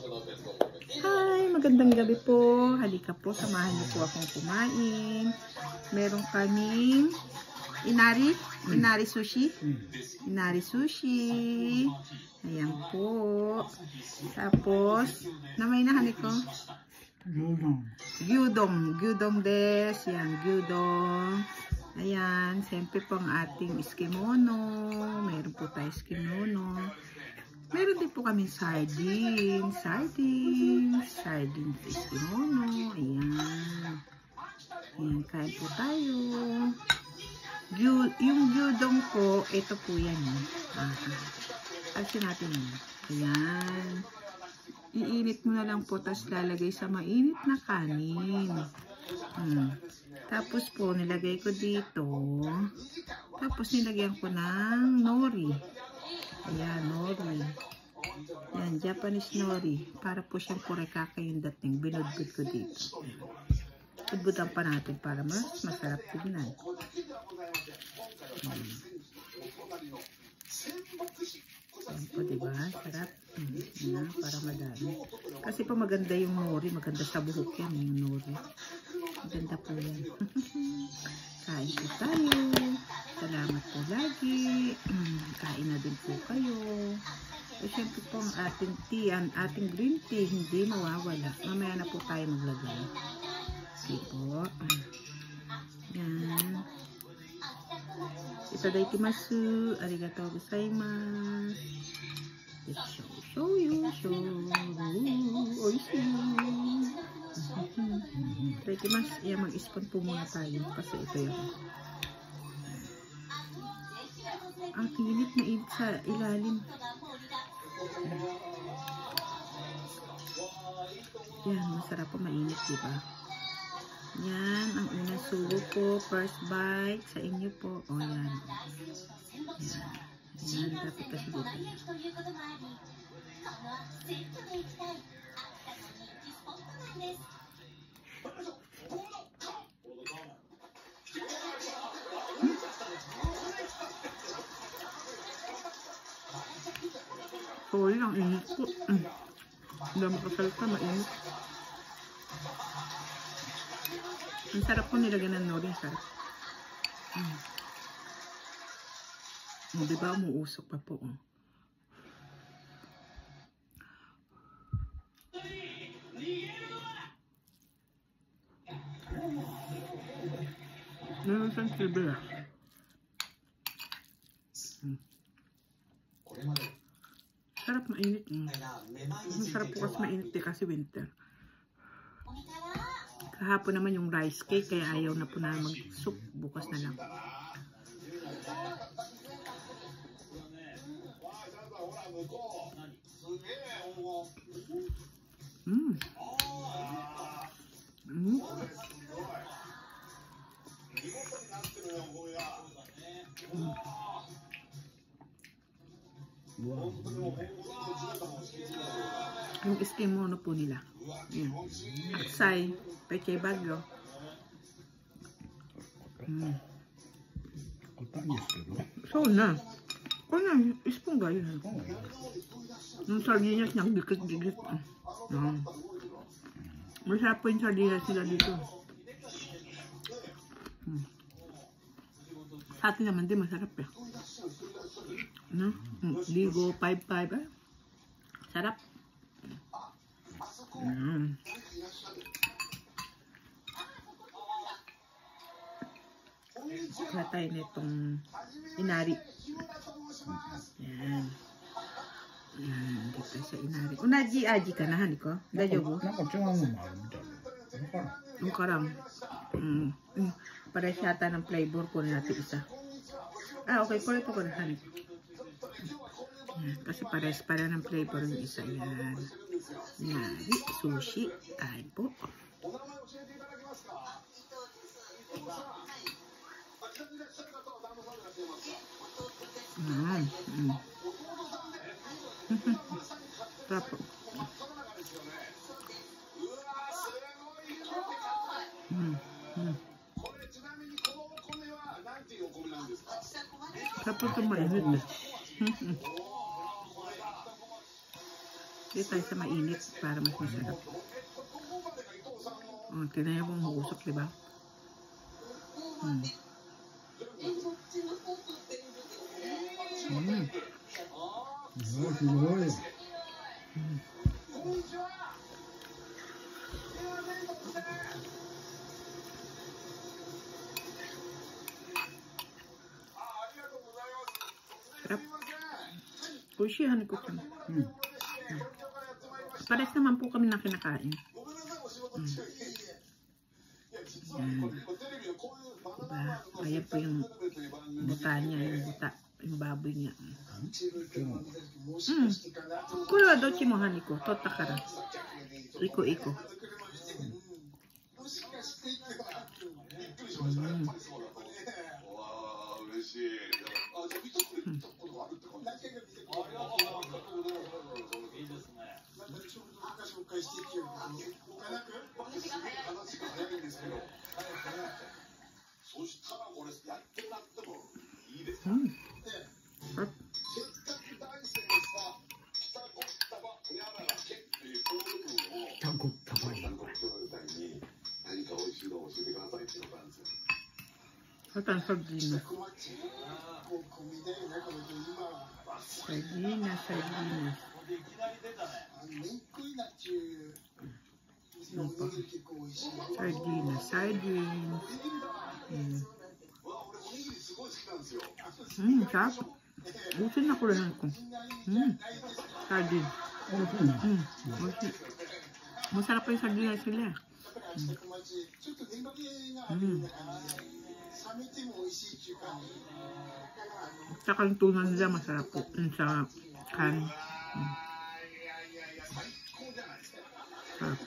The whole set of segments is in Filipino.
Hi, magandang gabi po. Halika po, samahan niyo po akong kumain. Meron kaming inari sushi. Inari sushi. Ayan po. Tapos, namay na ko. Gyudong des. Yan, gyudong. Ayan, siyempre po ang ating iskimono. Meron po tayo iskimono. Meron din po kami sardines iskimono. Ayan. Ayan, kain po tayo. Yung gyudong po, ito po yan. Alsin natin yun. Ayan. Iinit mo na lang po, tapos lalagay sa mainit na kanin. Tapos po, nilagay ko dito. Tapos nilagyan ko ng nori. Ayan, nori. Ayan, Japanese nori. Para po siyang kurekaka yung dating. Binudbud ko dito. Budbudan pa natin para mas masarap tignan. Ayan po, diba? Sarap. Ayan, para madami. Kasi po maganda yung nori. Maganda sa buhok yan, yung nori. Maganda po yan. Kain po tayo. Salamat po lagi. Kain na din po kayo. E syempre po ang ating tea, ang ating green tea, hindi mawawala. Mamaya na po tayo maglagay. Okay po. Yan. Itadakimasu. Arigatou gozaimasu. Shoyu. Oishii. Itadakimasu. Yan, mag-spoon po muna tayo. Kasi ito yun. Ang init na init sa ilalim. Yan, masarap po, mainit, diba? Yan, ang unang sugo po, first bite sa inyo po. O, yan. Yan, dapat kasi dito. Sorry, ang init po. Hindi makasalta, mainit. Ang sarap po nilagyan ng nori, sarap. Diba, umuusok pa po. Meron siyang silbi. Sarap, mainit. Masarap po kasi mainit kasi winter. Kahapon naman yung rice cake, kaya ayaw na po na mag-soup. Bukas na lang. Yung iskimono po nila. Yan. Aksay. Peche bagyo. So na. Kung na, ispong gayo. Yung sardinas niyang gigit-gigit. Masarap po yung sardinas sila dito. Sa atin naman din masarap eh. No? Ligo, 5-5 eh. Sarap. Kaya tayo nitong inari. Yan. Yan. Dito sa inari. Unaji-aji ka na, Haniko? Dajobu? Ang karang. Pares yata ng flavor ko na natin isa. Okay. Kulit ko na, Haniko. Kasi pares para ng flavor ng isa. Yan. Inari. Sushi. Ay po. Sarap. Sarap ito mainit. Dito tayo sa mainit para mas masarap. Tinaya mong huusok, diba? Sarap. Pushihan ko kami. Pares naman po kami na kinakain. Diba? Ayan po yung buta niya, yung baboy niya. Kuro do chimohan ko, totakara. Iko. Ang sardinas. Sardinas. Sarap. Busin na kulahan ko. Sardin. Masarap pa yung sardinas sila. Tsaka yung tuna nila masarap po. Sa kan. Sarap.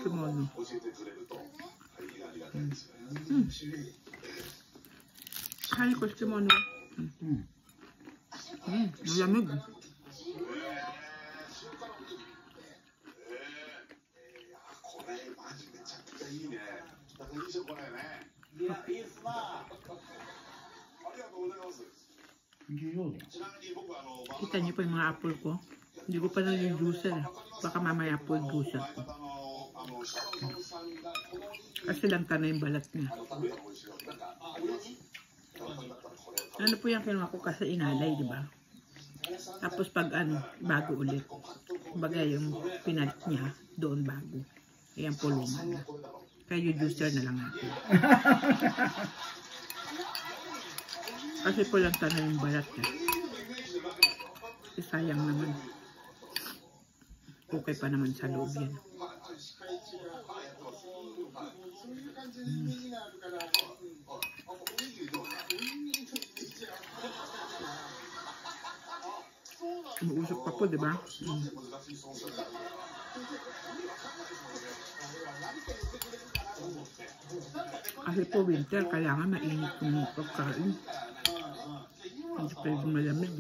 Kimono. Kain ko sa kimono. Malamig. Kita niyo po yung mga apple ko. Hindi ko pa naging juicer. Baka mamaya apple juicer ko. Kasi lang tanay yung balat niya. Ano po yung kinuha ko kasi inalay, di ba? Tapos pag bago ulit. Kumbaga yung pinalit niya doon bago. Ayan po luma na. Kaya yung juicer na lang natin. Kasi po lang tanay yung balat niya. Sayang naman. Okay pa naman sa loob yan. Umusok pa po, diba? Kasi po winter, kailangan mainit yung pagkain. Hindi pwede malamig.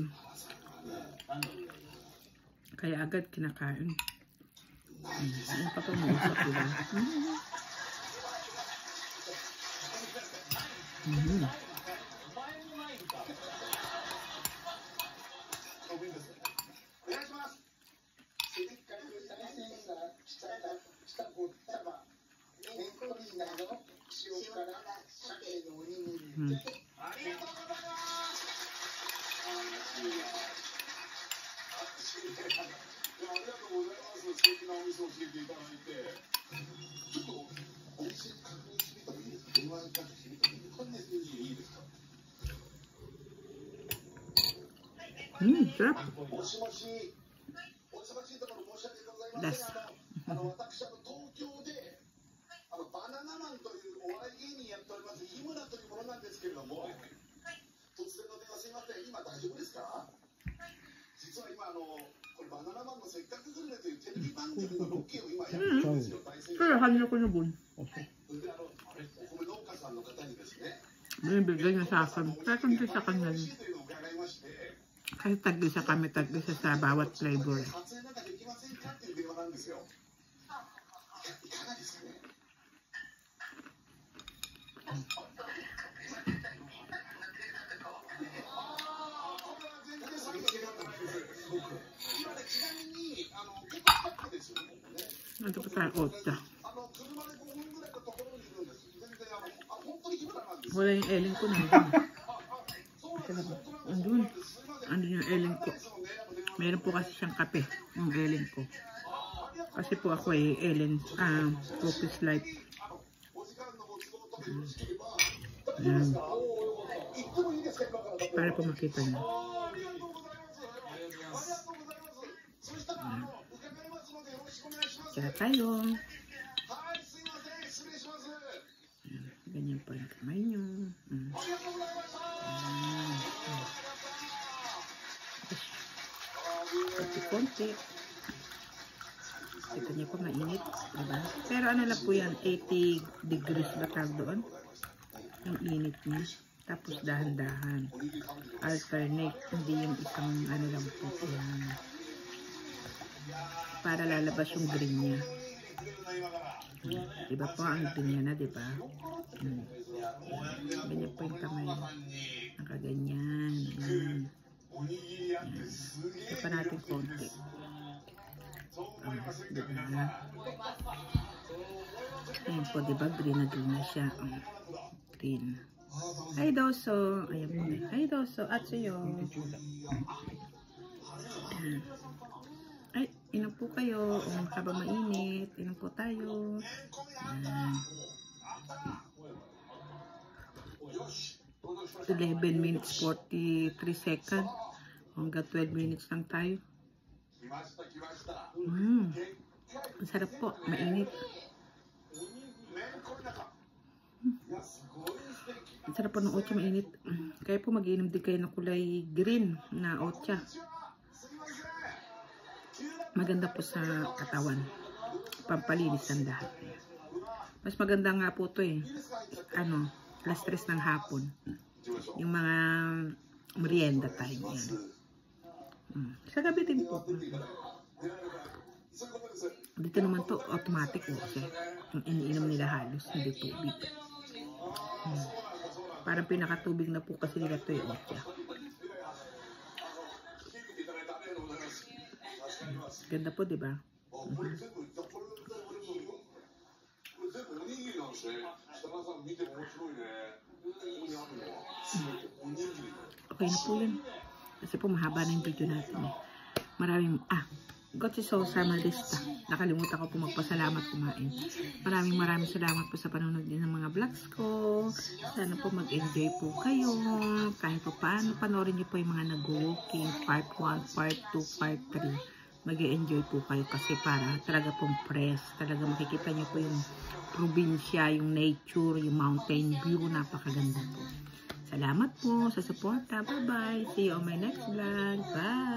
Kaya agad kinakain. Ano pa po umusok, diba? Sarap. Das. Kaya ko na bun. Binibigay niya sa akin. Kaya kundi sa kanya. Kasi tag-isa kami, tag-isa sa bawat flavor. Ito pa tayo, otsa. Wala yung Ellen ko nandun. Andun yung Ellen ko. Meron po kasi siyang kape, yung Ellen ko. Kasi po ako Ellen, Coffee's Life. Ayan. Para po makita niyo. Kaya tayo. Ayan. Ganyan po yung kamay niyo. Konti-konti. Ito niyo po mainit. Diba? Pero ano lang po yan, 80 degrees ba tawag doon? Yung init niya. Tapos dahan-dahan. Alternate. Hindi yung isang ano lang po. Yan. Para lalabas yung green niya. Diba po ang green niya na, diba? Ganyan po yung kamay. Nakaganyan. Ito pa natin konti. Diba? Ayan po, diba? Green na green na siya. Green. Hi Doso. Ayan po. Hi Doso. At sa'yo. Ay, inom po kayo. Haba mainit. Inom po tayo. Ayan. 11 minutes 43 seconds. Hanggang 12 minutes lang tayo. Ang sarap po. Mainit. Ang sarap po ng otsa, mainit. Kaya po mag-inom din kayo ng kulay green na otsa. Maganda po sa katawan. Pampalinis ang lahat. Mas maganda nga po ito alas 3 ng hapon. Yung mga merienda time. Yan. Sa gabi din po. Dito naman to automatic kasi yung iniinom nila halos, hindi tubig. Parang pinakatubig na po kasi nila ito yung otsa. Ganda po, diba? Okay na po yun. Kasi po mahaba na yung video natin. Maraming, Gochisosa Malista. Nakalimutan ko po magpasalamat kumain. Maraming salamat po sa panonood din ng mga vlogs ko. Sana po mag-enjoy po kayo. Kahit po paano, panoorin niyo po yung mga nag-walking, part 1, part 2, part 3. Mag-enjoy po kayo kasi para talaga pong fresh. Talaga makikita niyo po yung probinsya, yung nature, yung mountain view. Napakaganda po. Salamat po sa suporta. Bye-bye. See you on my next vlog. Bye.